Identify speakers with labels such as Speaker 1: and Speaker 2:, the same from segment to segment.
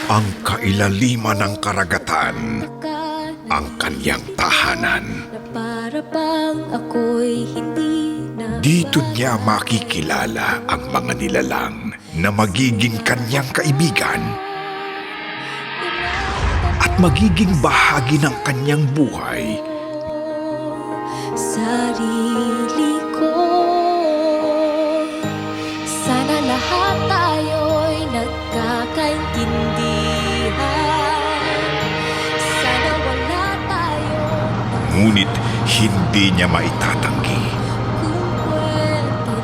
Speaker 1: Ang kailaliman ng karagatan, ang kanyang tahanan. Dito niya makikilala ang mga nilalang na magiging kanyang kaibigan at magiging bahagi ng kanyang buhay.
Speaker 2: Sarili ko, sana lahat tayo'y nagkakaintindihan. Sana wala tayong
Speaker 1: Ngunit hindi niya maitatanggi
Speaker 2: kung kwento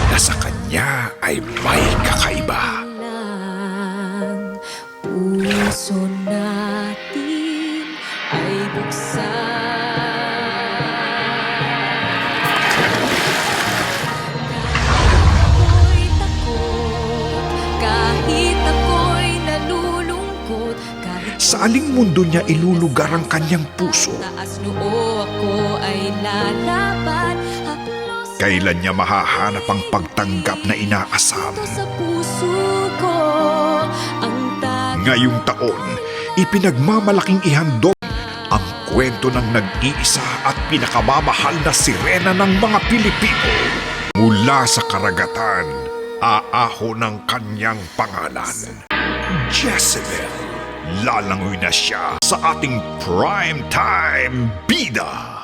Speaker 1: na sa kanya ay may kakaiba.
Speaker 2: lang. Puso natin ay buksan. Ako'y takot, kahit ako'y nalulungkot, kahit
Speaker 1: Sa aling mundo niya ilulugar ang kanyang puso?
Speaker 2: taas noo ako ay lalaban. Haplos
Speaker 1: Kailan niya mahahanap ang pagtanggap na inaasam?
Speaker 2: sa puso ko ang
Speaker 1: Ngayong taon, ipinagmamalaking ihandog ang kwento ng nag-iisa at pinakamamahal na sirena ng mga Pilipino. Mula sa karagatan, aaho ng kanyang pangalan. Jezebel. Lalangoy na siya sa ating primetime bida.